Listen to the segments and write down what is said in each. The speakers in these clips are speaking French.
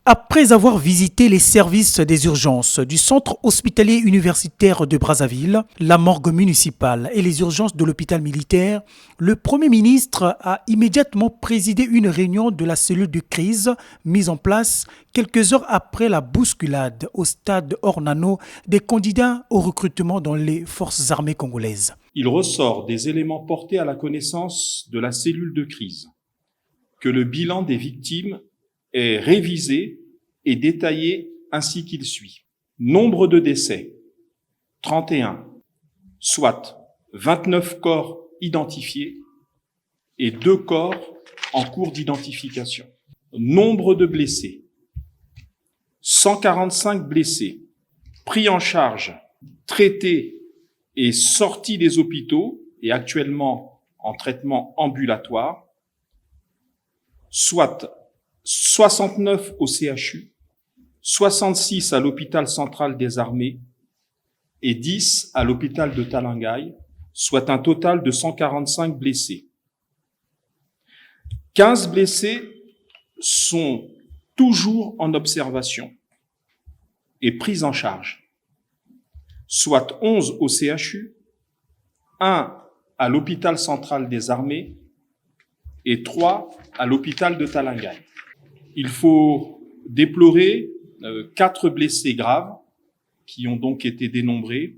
Après avoir visité les services des urgences du centre hospitalier universitaire de Brazzaville, la morgue municipale et les urgences de l'hôpital militaire, le Premier ministre a immédiatement présidé une réunion de la cellule de crise mise en place quelques heures après la bousculade au stade Ornano des candidats au recrutement dans les forces armées congolaises. Il ressort des éléments portés à la connaissance de la cellule de crise que le bilan des victimes est révisé et détaillé ainsi qu'il suit. Nombre de décès, 31, soit 29 corps identifiés et 2 corps en cours d'identification. Nombre de blessés, 145 blessés, pris en charge, traités et sortis des hôpitaux et actuellement en traitement ambulatoire, soit 69 au CHU, 66 à l'hôpital central des armées et 10 à l'hôpital de Talangaï, soit un total de 145 blessés. 15 blessés sont toujours en observation et pris en charge, soit 11 au CHU, 1 à l'hôpital central des armées et 3 à l'hôpital de Talangaï. Il faut déplorer 4 blessés graves qui ont donc été dénombrés,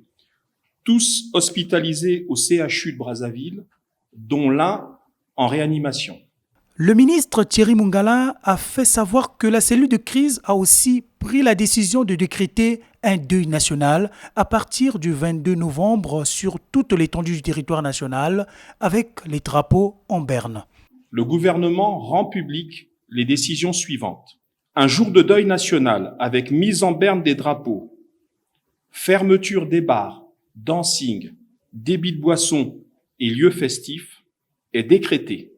tous hospitalisés au CHU de Brazzaville, dont l'un en réanimation. Le ministre Thierry Mungala a fait savoir que la cellule de crise a aussi pris la décision de décréter un deuil national à partir du 22 novembre sur toute l'étendue du territoire national avec les drapeaux en berne. Le gouvernement rend public les décisions suivantes. Un jour de deuil national avec mise en berne des drapeaux, fermeture des bars, dancing, débit de boissons et lieux festifs est décrété.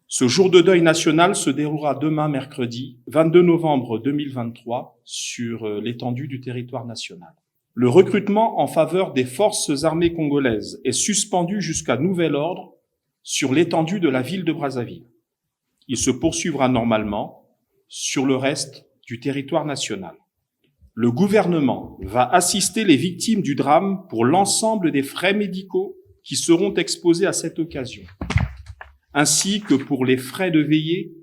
Ce jour de deuil national se déroulera demain, mercredi 22 novembre 2023, sur l'étendue du territoire national. Le recrutement en faveur des forces armées congolaises est suspendu jusqu'à nouvel ordre sur l'étendue de la ville de Brazzaville. Il se poursuivra normalement sur le reste du territoire national. Le gouvernement va assister les victimes du drame pour l'ensemble des frais médicaux qui seront exposés à cette occasion, ainsi que pour les frais de veillée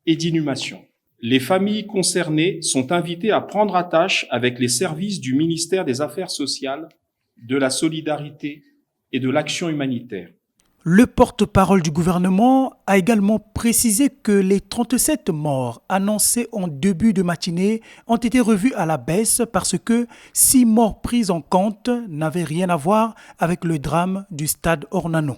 et d'inhumation. Les familles concernées sont invitées à prendre attache avec les services du ministère des Affaires sociales, de la solidarité et de l'action humanitaire. Le porte-parole du gouvernement a également précisé que les 37 morts annoncés en début de matinée ont été revus à la baisse parce que 6 morts pris en compte n'avaient rien à voir avec le drame du stade Ornano.